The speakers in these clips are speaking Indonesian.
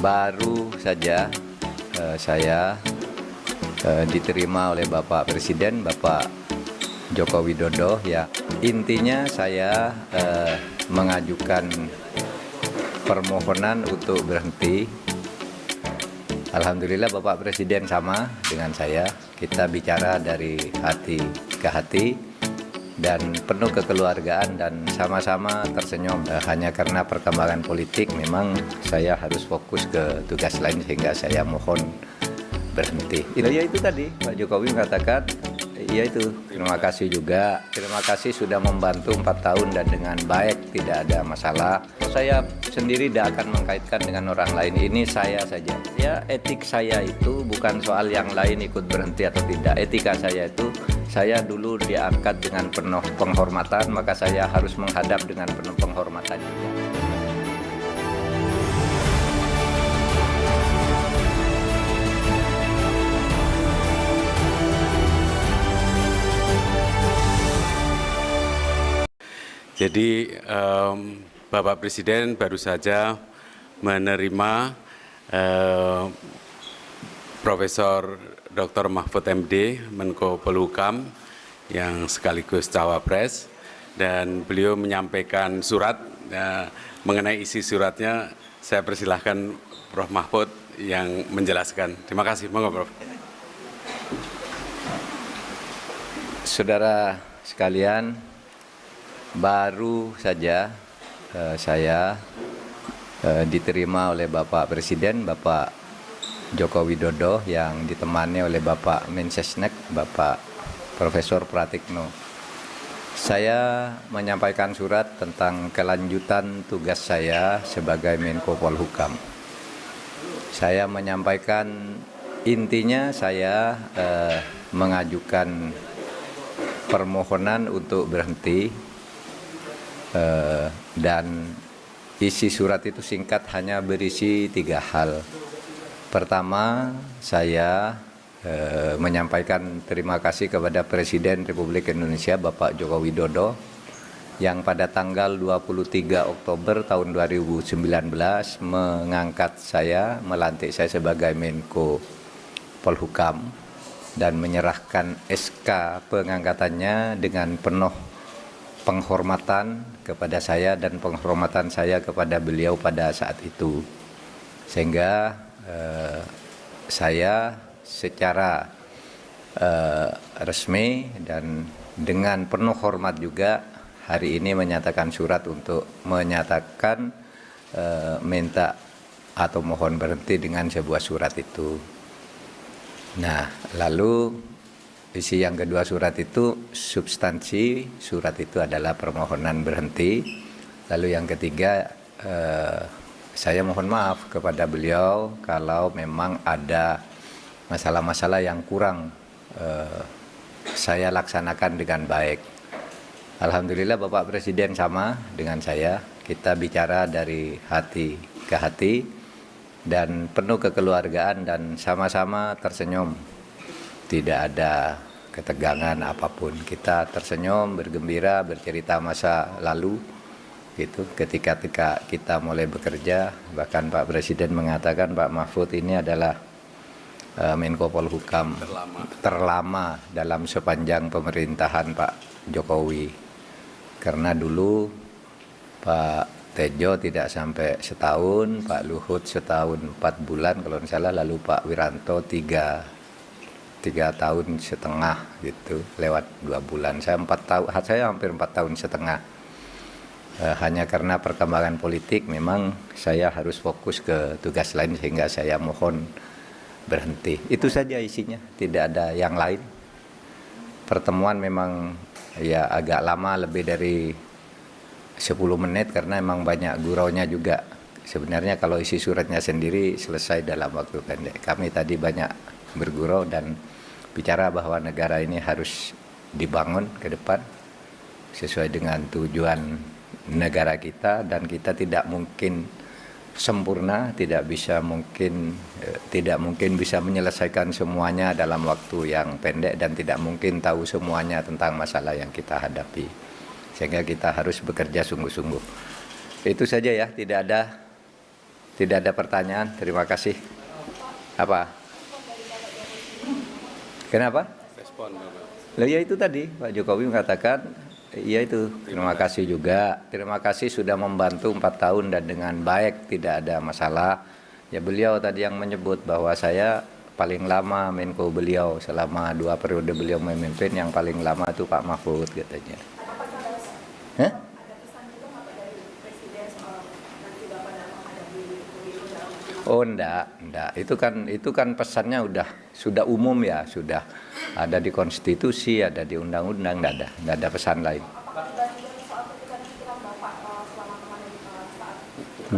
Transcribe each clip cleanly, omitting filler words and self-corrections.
Baru saja saya diterima oleh Bapak Presiden, Bapak Joko Widodo. Ya, intinya saya mengajukan permohonan untuk berhenti. Alhamdulillah Bapak Presiden sama dengan saya. Kita bicara dari hati ke hati dan penuh kekeluargaan dan sama-sama tersenyum. Hanya karena perkembangan politik memang saya harus fokus ke tugas lain sehingga saya mohon berhenti. Itu tadi Pak Jokowi mengatakan, ya itu, terima kasih juga. Terima kasih sudah membantu 4 tahun dan dengan baik, tidak ada masalah. Saya sendiri tidak akan mengkaitkan dengan orang lain, ini saya saja. Ya, etik saya itu bukan soal yang lain ikut berhenti atau tidak. Etika saya itu, saya dulu diangkat dengan penuh penghormatan, maka saya harus menghadap dengan penuh penghormatan juga. Jadi Bapak Presiden baru saja menerima Profesor Dr. Mahfud MD, Menko Polhukam, yang sekaligus Cawapres, dan beliau menyampaikan surat. Mengenai isi suratnya, saya persilahkan Prof. Mahfud yang menjelaskan. Terima kasih, monggo Prof. Saudara sekalian, baru saja saya diterima oleh Bapak Presiden, Bapak Joko Widodo, yang ditemani oleh Bapak Mensesnek, Bapak Profesor Pratikno. Saya menyampaikan surat tentang kelanjutan tugas saya sebagai Menko Polhukam. Saya menyampaikan, intinya saya mengajukan permohonan untuk berhenti, dan isi surat itu singkat, hanya berisi 3 hal. Pertama, saya menyampaikan terima kasih kepada Presiden Republik Indonesia Bapak Joko Widodo yang pada tanggal 23 Oktober tahun 2019 mengangkat saya, melantik saya sebagai Menko Polhukam dan menyerahkan SK pengangkatannya dengan penuh penghormatan kepada saya dan penghormatan saya kepada beliau pada saat itu. Sehingga saya secara resmi dan dengan penuh hormat juga hari ini menyatakan surat untuk menyatakan minta atau mohon berhenti dengan sebuah surat itu. Nah, lalu isi yang kedua surat itu, substansi surat itu adalah permohonan berhenti. Lalu yang ketiga, saya mohon maaf kepada beliau kalau memang ada masalah-masalah yang kurang saya laksanakan dengan baik. Alhamdulillah Bapak Presiden sama dengan saya. Kita bicara dari hati ke hati dan penuh kekeluargaan dan sama-sama tersenyum. Tidak ada ketegangan apapun. Kita tersenyum, bergembira, bercerita masa lalu. Gitu. Ketika kita mulai bekerja, bahkan Pak Presiden mengatakan Pak Mahfud ini adalah Menko Polhukam terlama dalam sepanjang pemerintahan Pak Jokowi. Karena dulu Pak Tejo tidak sampai setahun, Pak Luhut setahun 4 bulan kalau tidak salah, lalu Pak Wiranto 3 tahun setengah gitu, lewat 2 bulan. Saya hampir 4 tahun setengah. Hanya karena perkembangan politik memang saya harus fokus ke tugas lain sehingga saya mohon berhenti. Itu saja isinya, tidak ada yang lain. Pertemuan memang ya agak lama, lebih dari 10 menit karena memang banyak guraunya juga. Sebenarnya kalau isi suratnya sendiri selesai dalam waktu pendek. Kami tadi banyak bergurau dan bicara bahwa negara ini harus dibangun ke depan sesuai dengan tujuan negara kita, dan kita tidak mungkin sempurna, tidak mungkin bisa menyelesaikan semuanya dalam waktu yang pendek, dan tidak mungkin tahu semuanya tentang masalah yang kita hadapi. Sehingga kita harus bekerja sungguh-sungguh. Itu saja ya, tidak ada Tidak ada pertanyaan. Terima kasih. Apa? Kenapa? Respon, Bapak. Lah ya itu tadi Pak Jokowi mengatakan, iya itu. Terima kasih juga. Terima kasih sudah membantu 4 tahun dan dengan baik, tidak ada masalah. Ya beliau tadi yang menyebut bahwa saya paling lama Menko beliau selama 2 periode beliau memimpin, yang paling lama itu Pak Mahfud katanya. Hah? Oh enggak. Itu kan pesannya sudah umum ya, sudah ada di konstitusi, ada di undang-undang, enggak ada pesan lain.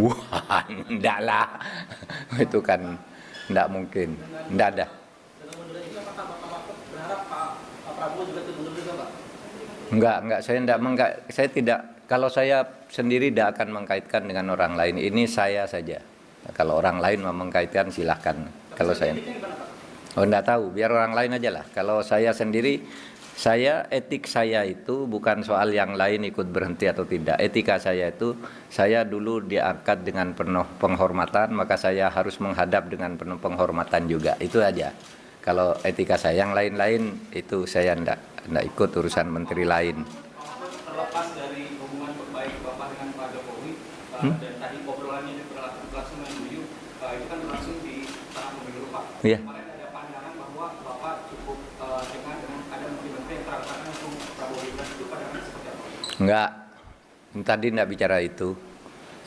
Wah, enggak lah. Itu kan enggak mungkin. Enggak ada. Enggak, saya tidak, kalau saya sendiri tidak akan mengkaitkan dengan orang lain. Ini saya saja. Kalau orang lain mau mengkaitkan silahkan. Kalau saya, enggak tahu, biar orang lain aja lah. Kalau saya sendiri, etik saya itu bukan soal yang lain ikut berhenti atau tidak. Etika saya itu, saya dulu diangkat dengan penuh penghormatan, maka saya harus menghadap dengan penuh penghormatan juga. Itu aja. Kalau etika saya, yang lain-lain itu saya enggak ikut urusan menteri lain. Terlepas dari hubungan baik Bapak dengan Pak Jokowi, dan tadi obrolannya berlangsung dengan beliau, itu kan berlangsung di tengah pemilu Pak. Iya. Kemarin ada pandangan bahwa Bapak cukup dengan ada menteri-menteri yang terangkat untuk Prabowo Gibran, itu pandangan seperti apa? Enggak, tadi enggak bicara itu.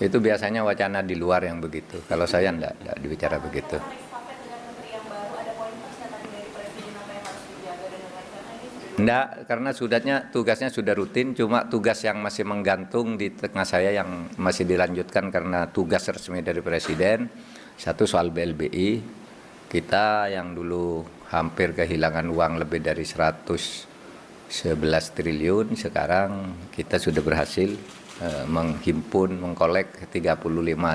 Itu biasanya wacana di luar yang begitu. Kalau saya enggak dibicara begitu. Enggak, karena tugasnya sudah rutin, cuma tugas yang masih menggantung di tengah saya yang masih dilanjutkan karena tugas resmi dari Presiden. Satu soal BLBI, kita yang dulu hampir kehilangan uang lebih dari 111 triliun, sekarang kita sudah berhasil menghimpun, mengkolek 35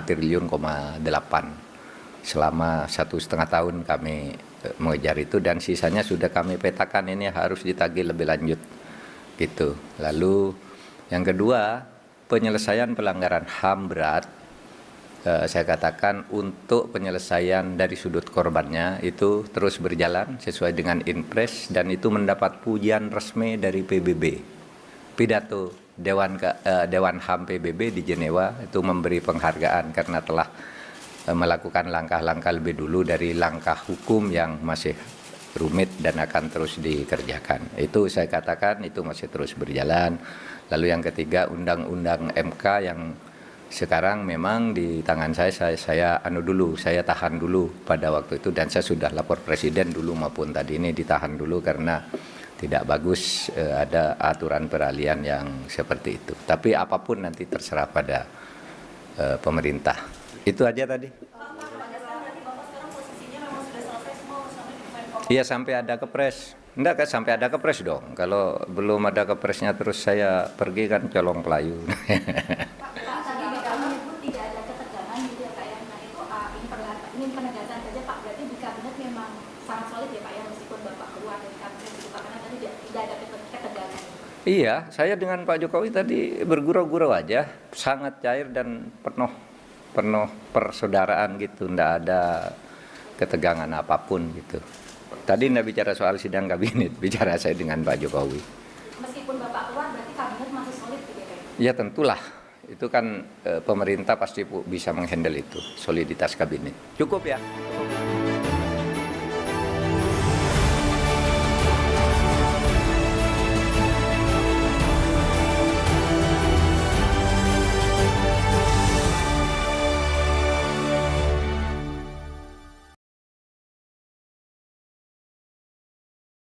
triliun, 8. Selama 1,5 tahun kami mengejar itu, dan sisanya sudah kami petakan, ini harus ditagih lebih lanjut gitu. Lalu yang kedua, penyelesaian pelanggaran HAM berat, saya katakan untuk penyelesaian dari sudut korbannya itu terus berjalan sesuai dengan Inpres, dan itu mendapat pujian resmi dari PBB. Pidato Dewan HAM PBB di Jenewa itu memberi penghargaan karena telah melakukan langkah-langkah lebih dulu dari langkah hukum yang masih rumit dan akan terus dikerjakan. Itu saya katakan itu masih terus berjalan. Lalu yang ketiga, undang-undang MK yang sekarang memang di tangan saya tahan dulu pada waktu itu, dan saya sudah lapor Presiden dulu maupun tadi ini ditahan dulu karena tidak bagus ada aturan peralihan yang seperti itu. Tapi apapun nanti terserah pada pemerintah. Itu aja tadi. Iya, sampai ada kepres. Enggak, sampai ada kepres dong. Kalau belum ada kepresnya terus saya pergi kan colong pelayu. Pak, tadi Bapak menyebut tidak ada ketegangan gitu ya Pak ya. Nah itu ini penegasan saja Pak. Berarti di kabinet memang sangat solid ya Pak ya, meskipun Bapak keluar dari kabinet gitu Pak, karena tadi tidak ada ketegangan. Iya, saya dengan Pak Jokowi tadi bergurau-gurau aja, sangat cair dan penuh persaudaraan gitu, enggak ada ketegangan apapun gitu. Tadi enggak bicara soal sidang kabinet, bicara saya dengan Pak Jokowi. Meskipun Bapak keluar, berarti kabinet masih solid gitu ya? Ya tentulah, itu kan pemerintah pasti bisa menghandle itu, soliditas kabinet. Cukup ya?